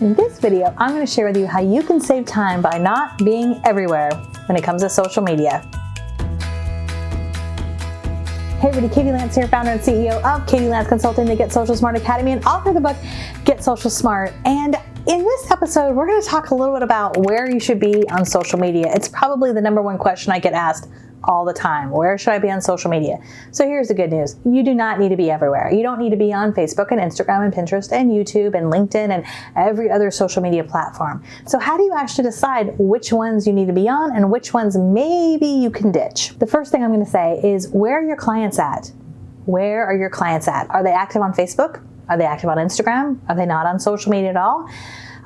In this video, I'm going to share with you how you can save time by not being everywhere when it comes to social media. Hey everybody, Katie Lance here, founder and CEO of Katie Lance Consulting, the Get Social Smart Academy, and author of the book, Get Social Smart. And in this episode, we're going to talk a little bit about where you should be on social media. It's probably the number one question I get asked all the time. Where should I be on social media? So here's the good news. You do not need to be everywhere. You don't need to be on Facebook and Instagram and Pinterest and YouTube and LinkedIn and every other social media platform. So how do you actually decide which ones you need to be on and which ones maybe you can ditch? The first thing I'm going to say is, where are your clients at? Where are your clients at? Are they active on Facebook? Are they active on Instagram? Are they not on social media at all?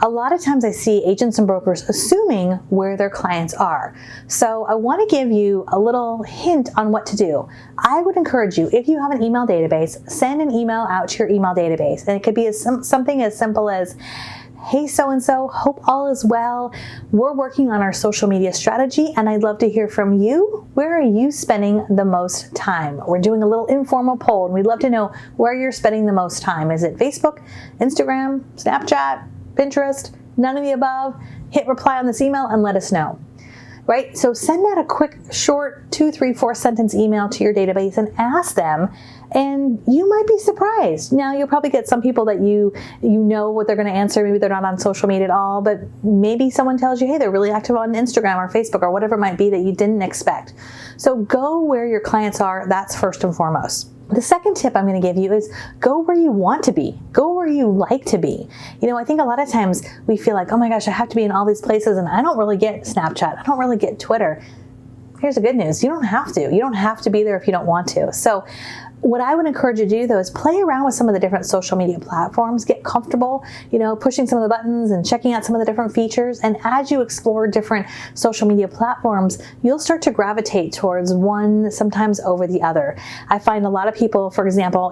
A lot of times I see agents and brokers assuming where their clients are. So I want to give you a little hint on what to do. I would encourage you, if you have an email database, send an email out to your email database. And it could be something as simple as, hey so-and-so, hope all is well. We're working on our social media strategy and I'd love to hear from you. Where are you spending the most time? We're doing a little informal poll and we'd love to know where you're spending the most time. Is it Facebook, Instagram, Snapchat, Pinterest, none of the above? Hit reply on this email and let us know. Right? So send out a quick, short 2, 3, 4 sentence email to your database and ask them, and you might be surprised. Now, you'll probably get some people that you know what they're going to answer. Maybe they're not on social media at all, but maybe someone tells you, hey, they're really active on Instagram or Facebook or whatever it might be that you didn't expect. So go where your clients are. That's first and foremost. The second tip I'm going to give you is go where you want to be. Go where you like to be. You know, I think a lot of times we feel like, oh my gosh, I have to be in all these places and I don't really get Snapchat. I don't really get Twitter. Here's the good news. You don't have to. You don't have to be there if you don't want to. So what I would encourage you to do, though, is play around with some of the different social media platforms, get comfortable, pushing some of the buttons and checking out some of the different features. And as you explore different social media platforms, you'll start to gravitate towards one sometimes over the other. I find a lot of people, for example,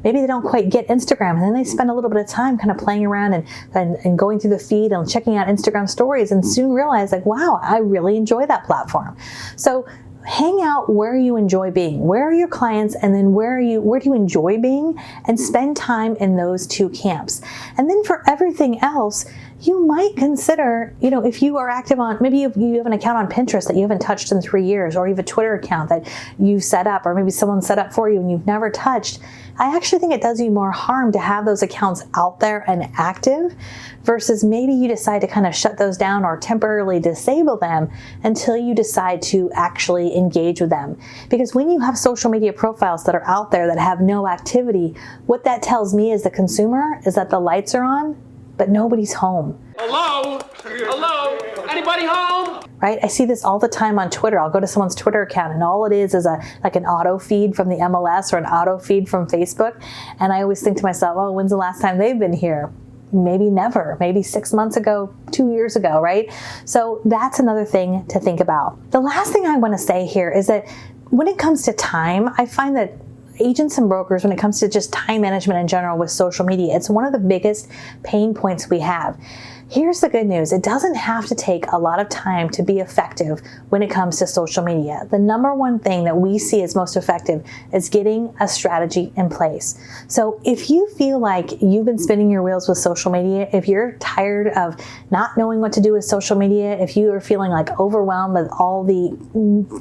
maybe they don't quite get Instagram, and then they spend a little bit of time kind of playing around and going through the feed and checking out Instagram stories and soon realize, like, wow, I really enjoy that platform. So hang out where you enjoy being. Where are your clients, and then where do you enjoy being, and spend time in those two camps. And then for everything else, you might consider, if you are active on, maybe you have an account on Pinterest that you haven't touched in 3 years, or you have a Twitter account that you set up, or maybe someone set up for you and you've never touched. I actually think it does you more harm to have those accounts out there and active versus maybe you decide to kind of shut those down or temporarily disable them until you decide to actually engage with them. Because when you have social media profiles that are out there that have no activity, what that tells me as the consumer is that the lights are on, but nobody's home. Hello? Hello? Anybody home? Right? I see this all the time on Twitter. I'll go to someone's Twitter account and all it is like an auto feed from the MLS or an auto feed from Facebook. And I always think to myself, oh, when's the last time they've been here? Maybe never, maybe 6 months ago, 2 years ago, right? So that's another thing to think about. The last thing I want to say here is that when it comes to time, I find that agents and brokers, when it comes to just time management in general with social media, it's one of the biggest pain points we have. Here's the good news. It doesn't have to take a lot of time to be effective when it comes to social media. The number one thing that we see as most effective is getting a strategy in place. So if you feel like you've been spinning your wheels with social media, if you're tired of not knowing what to do with social media, if you are feeling like overwhelmed with all the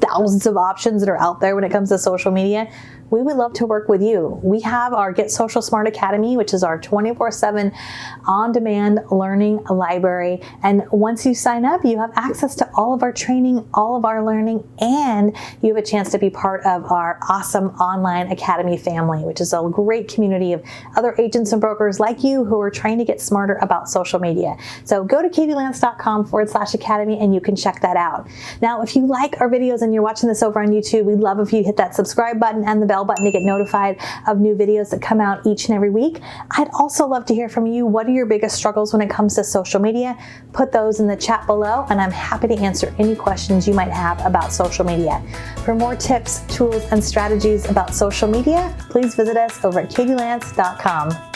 thousands of options that are out there when it comes to social media, we would love to work with you. We have our Get Social Smart Academy, which is our 24/7 on-demand learning library. And once you sign up, you have access to all of our training, all of our learning, and you have a chance to be part of our awesome online academy family, which is a great community of other agents and brokers like you who are trying to get smarter about social media. So go to katielance.com/academy and you can check that out. Now, if you like our videos and you're watching this over on YouTube, we'd love if you hit that subscribe button and the bell button to get notified of new videos that come out each and every week. I'd also love to hear from you. What are your biggest struggles when it comes to social media? Put those in the chat below, and I'm happy to answer any questions you might have about social media. For more tips, tools, and strategies about social media, please visit us over at katielance.com.